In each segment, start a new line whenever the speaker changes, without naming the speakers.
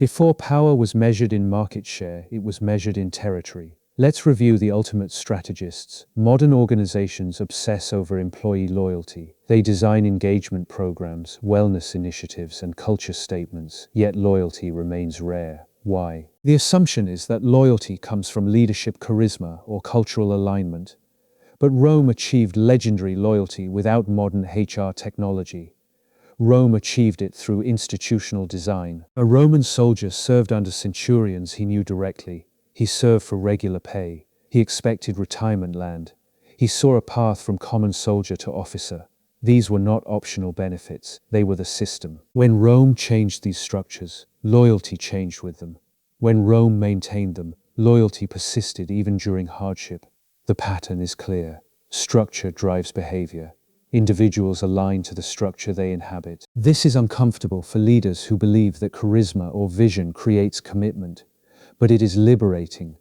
Before power was measured in market share, it was measured in territory. Let's review the ultimate strategists. Modern organizations obsess over employee loyalty. They design engagement programs, wellness initiatives, and culture statements, yet loyalty remains rare. Why? The assumption is that loyalty comes from leadership charisma or cultural alignment. But Rome achieved legendary loyalty without modern HR technology. Rome achieved it through institutional design. A Roman soldier served under centurions he knew directly. He served for regular pay. He expected retirement land. He saw a path from common soldier to officer. These were not optional benefits, they were the system. When Rome changed these structures, loyalty changed with them. When Rome maintained them, loyalty persisted even during hardship. The pattern is clear. Structure drives behavior. Individuals align to the structure they inhabit. This is uncomfortable for leaders who believe that charisma or vision creates commitment, but it is liberating.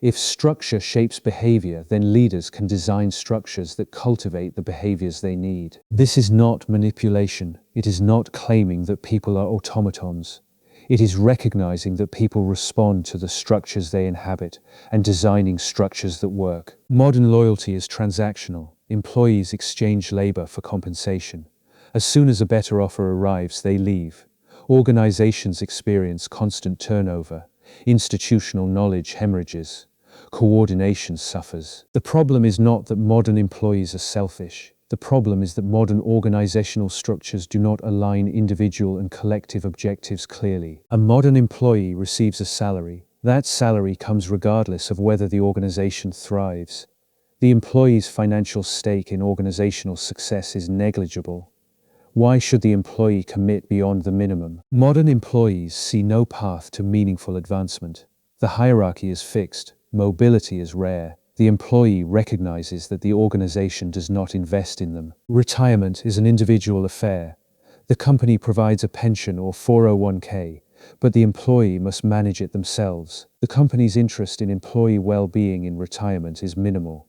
If structure shapes behavior, then leaders can design structures that cultivate the behaviors they need. This is not manipulation. It is not claiming that people are automatons. It is recognizing that people respond to the structures they inhabit and designing structures that work. Modern loyalty is transactional. Employees exchange labor for compensation. As soon as a better offer arrives, they leave. Organizations experience constant turnover. Institutional knowledge hemorrhages. Coordination suffers. The problem is not that modern employees are selfish. The problem is that modern organizational structures do not align individual and collective objectives clearly. A modern employee receives a salary. That salary comes regardless of whether the organization thrives. The employee's financial stake in organizational success is negligible. Why should the employee commit beyond the minimum? Modern employees see no path to meaningful advancement. The hierarchy is fixed. Mobility is rare. The employee recognizes that the organization does not invest in them. Retirement is an individual affair. The company provides a pension or 401k, but the employee must manage it themselves. The company's interest in employee well-being in retirement is minimal.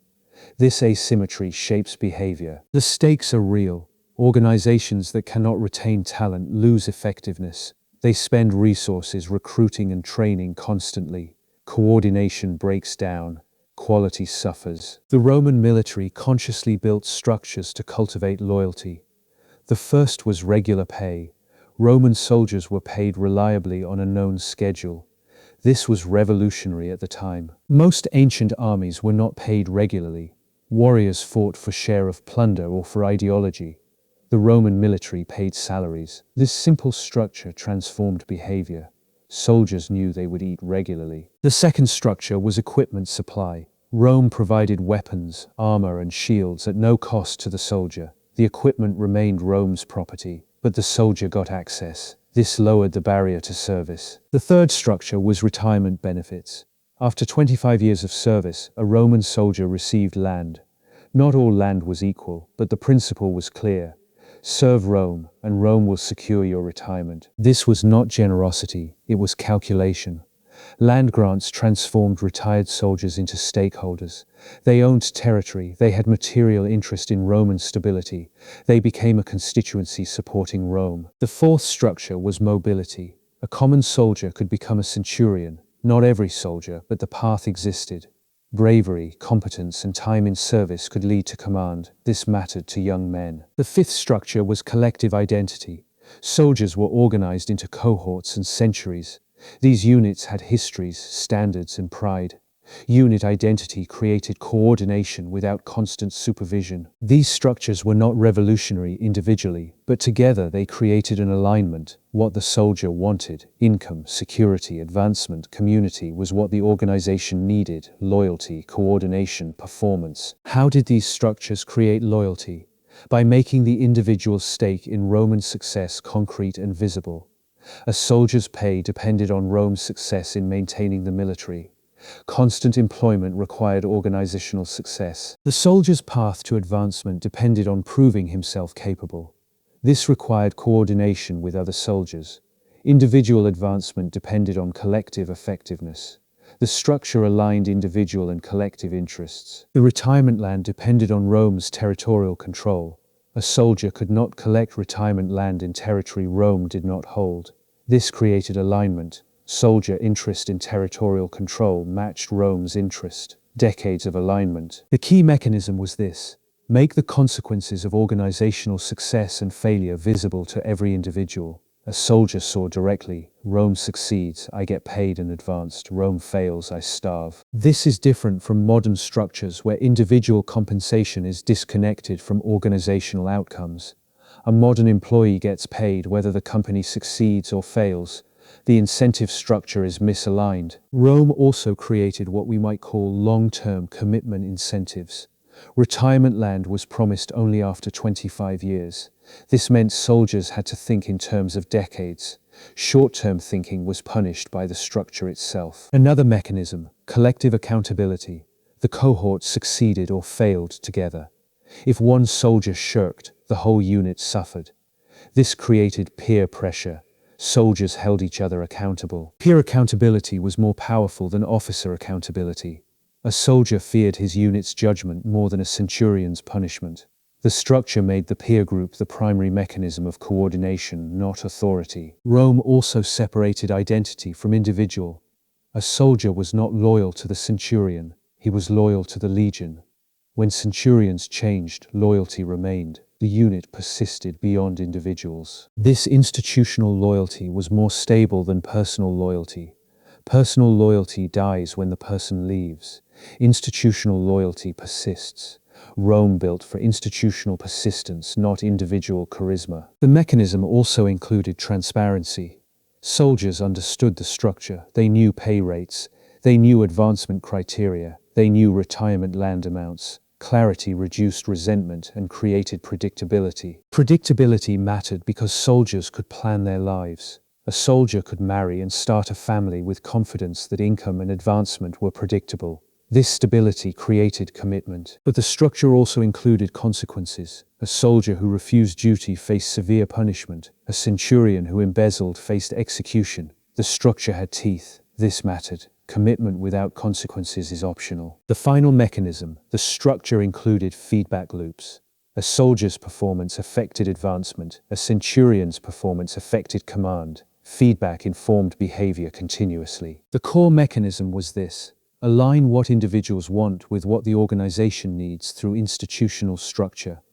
This asymmetry shapes behavior. The stakes are real. Organizations that cannot retain talent lose effectiveness. They spend resources recruiting and training constantly. Coordination breaks down. Quality suffers. The Roman military consciously built structures to cultivate loyalty. The first was regular pay. Roman soldiers were paid reliably on a known schedule. This was revolutionary at the time. Most ancient armies were not paid regularly. Warriors fought for share of plunder or for ideology. The Roman military paid salaries. This simple structure transformed behavior. Soldiers knew they would eat regularly. The second structure was equipment supply. Rome provided weapons, armor, and shields at no cost to the soldier. The equipment remained Rome's property, but the soldier got access. This lowered the barrier to service. The third structure was retirement benefits. After 25 years of service, a Roman soldier received land. Not all land was equal, but the principle was clear. Serve Rome, and Rome will secure your retirement. This was not generosity, it was calculation. Land grants transformed retired soldiers into stakeholders. They owned territory, they had material interest in Roman stability. They became a constituency supporting Rome. The fourth structure was mobility. A common soldier could become a centurion. Not every soldier, but the path existed. Bravery, competence, and time in service could lead to command. This mattered to young men. The fifth structure was collective identity. Soldiers were organized into cohorts and centuries. These units had histories, standards, and pride. Unit identity created coordination without constant supervision. These structures were not revolutionary individually, but together they created an alignment. What the soldier wanted, income, security, advancement, community, was what the organization needed: loyalty, coordination, performance. How did these structures create loyalty? By making the individual's stake in Roman success concrete and visible. A soldier's pay depended on Rome's success in maintaining the military. Constant employment required organizational success. The soldier's path to advancement depended on proving himself capable. This required coordination with other soldiers. Individual advancement depended on collective effectiveness. The structure aligned individual and collective interests. The retirement land depended on Rome's territorial control. A soldier could not collect retirement land in territory Rome did not hold. This created alignment. Soldier interest in territorial control matched Rome's interest. Decades of alignment. The key mechanism was this: make the consequences of organizational success and failure visible to every individual. A soldier saw directly: Rome succeeds, I get paid and advanced; Rome fails, I starve. This is different from modern structures where individual compensation is disconnected from organizational outcomes. A modern employee gets paid whether the company succeeds or fails. The incentive structure is misaligned. Rome also created what we might call long-term commitment incentives. Retirement land was promised only after 25 years. This meant soldiers had to think in terms of decades. Short-term thinking was punished by the structure itself. Another mechanism: collective accountability. The cohorts succeeded or failed together. If one soldier shirked, the whole unit suffered. This created peer pressure. Soldiers held each other accountable. Peer accountability was more powerful than officer accountability. A soldier feared his unit's judgment more than a centurion's punishment. The structure made the peer group the primary mechanism of coordination, not authority. Rome also separated identity from individual. A soldier was not loyal to the centurion, he was loyal to the legion. When centurions changed, loyalty remained. The unit persisted beyond individuals. This institutional loyalty was more stable than personal loyalty. Personal loyalty dies when the person leaves. Institutional loyalty persists. Rome built for institutional persistence, not individual charisma. The mechanism also included transparency. Soldiers understood the structure. They knew pay rates. They knew advancement criteria. They knew retirement land amounts. Clarity reduced resentment and created predictability. Predictability mattered because soldiers could plan their lives. A soldier could marry and start a family with confidence that income and advancement were predictable. This stability created commitment. But the structure also included consequences. A soldier who refused duty faced severe punishment. A centurion who embezzled faced execution. The structure had teeth. This mattered. Commitment without consequences is optional. The final mechanism: the structure included feedback loops. A soldier's performance affected advancement. A centurion's performance affected command. Feedback informed behavior continuously. The core mechanism was this: align what individuals want with what the organization needs through institutional structure.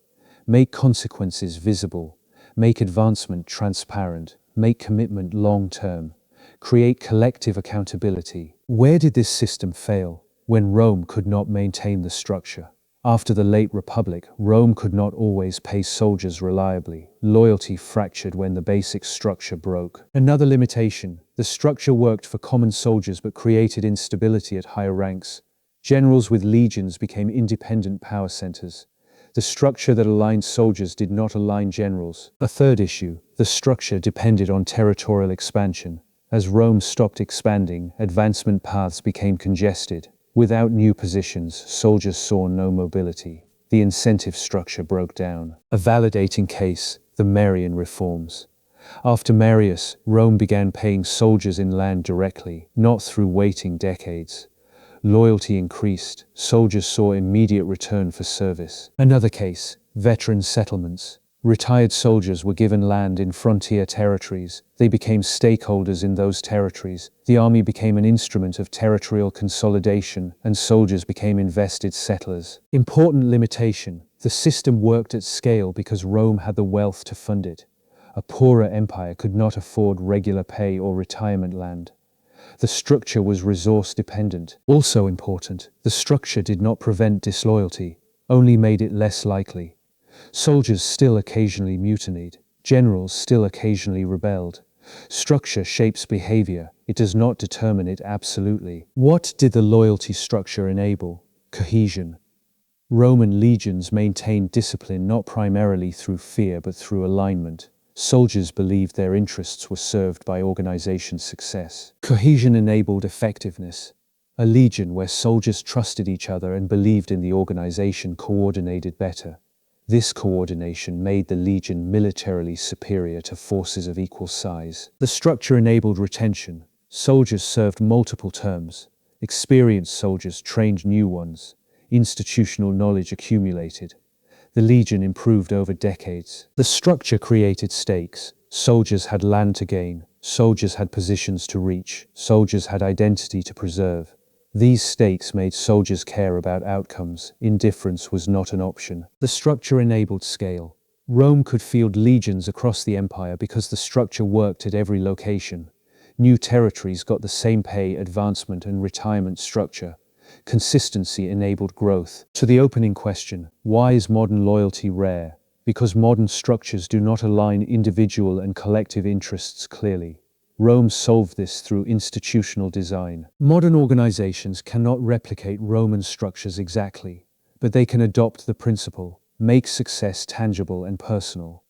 Make consequences visible. Make advancement transparent. Make commitment long-term. Create collective accountability. Where did this system fail? When Rome could not maintain the structure. After the late Republic, Rome could not always pay soldiers reliably. Loyalty fractured when the basic structure broke. Another limitation: the structure worked for common soldiers but created instability at higher ranks. Generals with legions became independent power centers. The structure that aligned soldiers did not align generals. A third issue: the structure depended on territorial expansion. As Rome stopped expanding, advancement paths became congested. Without new positions, soldiers saw no mobility. The incentive structure broke down. A validating case: the Marian reforms. After Marius, Rome began paying soldiers in land directly, not through waiting decades. Loyalty increased. Soldiers saw immediate return for service. Another case: veteran settlements. Retired soldiers were given land in frontier territories. They became stakeholders in those territories. The army became an instrument of territorial consolidation, and soldiers became invested settlers. Important limitation: the system worked at scale because Rome had the wealth to fund it. A poorer empire could not afford regular pay or retirement land. The structure was resource dependent. Also important, the structure did not prevent disloyalty, only made it less likely. Soldiers still occasionally mutinied. Generals still occasionally rebelled. Structure shapes behavior. It does not determine it absolutely. What did the loyalty structure enable? Cohesion. Roman legions maintained discipline not primarily through fear but through alignment. Soldiers believed their interests were served by organization's success. Cohesion enabled effectiveness. A legion where soldiers trusted each other and believed in the organization coordinated better. This coordination made the legion militarily superior to forces of equal size. The structure enabled retention. Soldiers served multiple terms. Experienced soldiers trained new ones. Institutional knowledge accumulated. The legion improved over decades. The structure created stakes. Soldiers had land to gain. Soldiers had positions to reach. Soldiers had identity to preserve. These stakes made soldiers care about outcomes. Indifference was not an option. The structure enabled scale. Rome could field legions across the empire because the structure worked at every location. New territories got the same pay, advancement, and retirement structure. Consistency enabled growth. To the opening question, why is modern loyalty rare? Because modern structures do not align individual and collective interests clearly. Rome solved this through institutional design. Modern organizations cannot replicate Roman structures exactly, but they can adopt the principle, make success tangible and personal,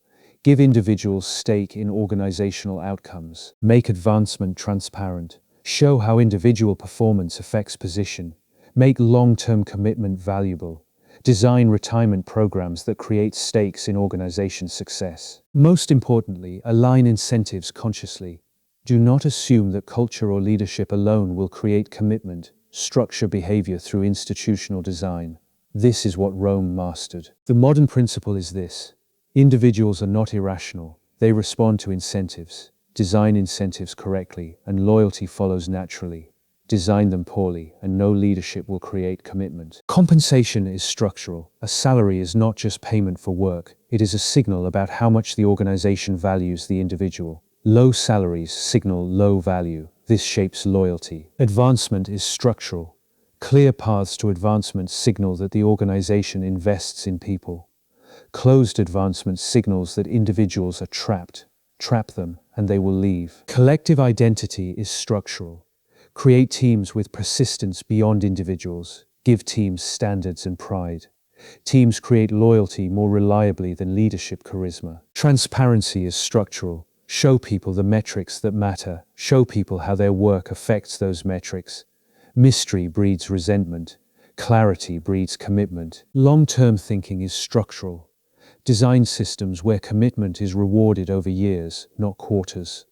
give individuals stake in organizational outcomes, make advancement transparent, show how individual performance affects position, make long-term commitment valuable, design retirement programs that create stakes in organization success. Most importantly, align incentives consciously. Do not assume that culture or leadership alone will create commitment. Structure behavior through institutional design. This is what Rome mastered. The modern principle is this: individuals are not irrational. They respond to incentives. Design incentives correctly, and loyalty follows naturally. Design them poorly, and no leadership will create commitment. Compensation is structural. A salary is not just payment for work. It is a signal about how much the organization values the individual. Low salaries signal low value. This shapes loyalty. Advancement is structural. Clear paths to advancement signal that the organization invests in people. Closed advancement signals that individuals are trapped. Trap them, and they will leave. Collective identity is structural. Create teams with persistence beyond individuals. Give teams standards and pride. Teams create loyalty more reliably than leadership charisma. Transparency is structural. Show people the metrics that matter. Show people how their work affects those metrics. Mystery breeds resentment. Clarity breeds commitment. Long-term thinking is structural. Design systems where commitment is rewarded over years, not quarters.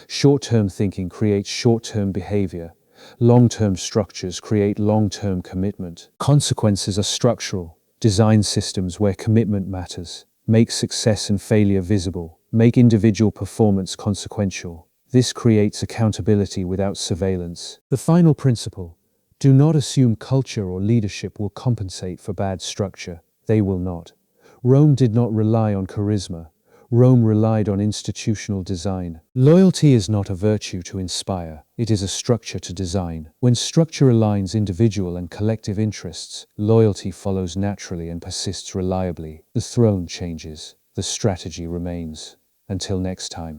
Short-term thinking creates short-term behavior. Long-term structures create long-term commitment. Consequences are structural. Design systems where commitment matters. Make success and failure visible. Make individual performance consequential. This creates accountability without surveillance. The final principle: do not assume culture or leadership will compensate for bad structure. They will not. Rome did not rely on charisma. Rome relied on institutional design. Loyalty is not a virtue to inspire. It is a structure to design. When structure aligns individual and collective interests, loyalty follows naturally and persists reliably. The throne changes. The strategy remains. Until next time.